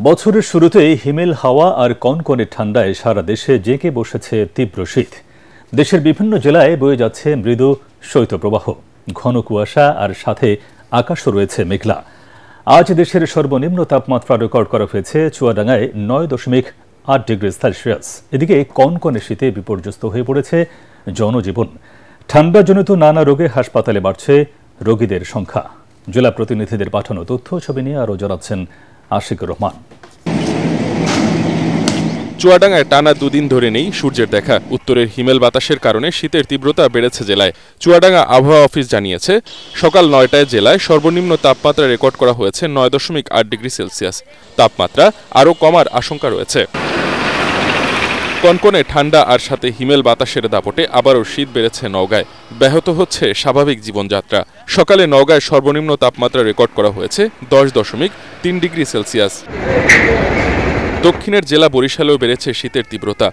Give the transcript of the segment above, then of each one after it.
বছরের শুরুতেই হিমেল হাওয়া আর কনকনে ঠান্ডায় সারা দেশে জেঁকে বসেছে তীব্র শীত। দেশের বিভিন্ন জেলায় বয়ে যাচ্ছে মৃদু শৈত্যপ্রবাহ, ঘন কুয়াশা আর সাথে আকাশও রয়েছে মেঘলা। আজ দেশের সর্বনিম্ন তাপমাত্রা রেকর্ড করা হয়েছে চুয়াডাঙ্গায় 9.8 ডিগ্রি সেলসিয়াস। এদিকে কনকনে শীতে বিপর্যস্ত হয়ে পড়েছে জনজীবন। ঠান্ডাজনিত নানা রোগে হাসপাতালে বাড়ছে রোগীদের সংখ্যা। জেলা প্রতিনিধিদের পাঠানো তথ্য ছবি নিয়ে আরও জানাচ্ছেন আশিকুর রহমান। চুয়াডাঙ্গায় টানা দুদিন ধরে নেই সূর্যের দেখা। উত্তরের হিমেল বাতাসের কারণে শীতের তীব্রতা বেড়েছে জেলায়। চুয়াডাঙ্গা আবহাওয়া অফিস জানিয়েছে, সকাল 9টায় জেলায় সর্বনিম্ন তাপমাত্রা রেকর্ড করা হয়েছে 9.8 ডিগ্রি সেলসিয়াস। তাপমাত্রা আরও কমার আশঙ্কা রয়েছে। কনকনে ঠান্ডা আর সাথে হিমেল বাতাসের দাপটে আবারও শীত বেড়েছে নওগাঁয়। ব্যাহত হচ্ছে স্বাভাবিক জীবনযাত্রা। সকালে নওগাঁয় সর্বনিম্ন তাপমাত্রা রেকর্ড করা হয়েছে 10.3 ডিগ্রি সেলসিয়াস। দক্ষিণের জেলা বরিশালেও বেড়েছে শীতের তীব্রতা।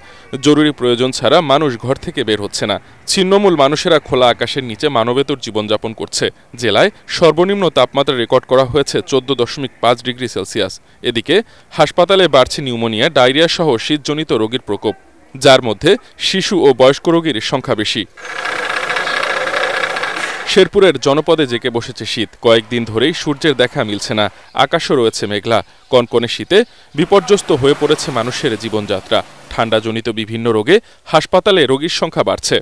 জরুরি প্রয়োজন ছাড়া মানুষ ঘর থেকে বের হচ্ছে না। ছিন্নমূল মানুষেরা খোলা আকাশের নিচে মানবেতর জীবনযাপন করছে। জেলায় সর্বনিম্ন তাপমাত্রা রেকর্ড করা হয়েছে 14.5 ডিগ্রি সেলসিয়াস। এদিকে হাসপাতালে বাড়ছে নিউমোনিয়া, ডায়রিয়া সহ শীতজনিত রোগীর প্রকোপ, যার মধ্যে শিশু ও বয়স্ক রোগীর সংখ্যা বেশি। শেরপুরের জনপদে জেঁকে বসেছে শীত। কয়েকদিন ধরেই সূর্যের দেখা মিলছে না, আকাশও রয়েছে মেঘলা। কনকনে শীতে বিপর্যস্ত হয়ে পড়েছে মানুষের জীবনযাত্রা। ঠান্ডাজনিত বিভিন্ন রোগে হাসপাতালে রোগীর সংখ্যা বাড়ছে।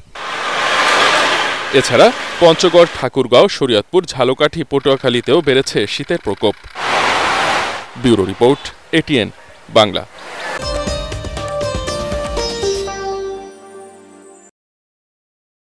এছাড়া পঞ্চগড়, ঠাকুরগাঁও, শরীয়তপুর, ঝালকাঠি, পটুয়াখালীতেও বেড়েছে শীতের প্রকোপ। Bureau report, ATN Bangla.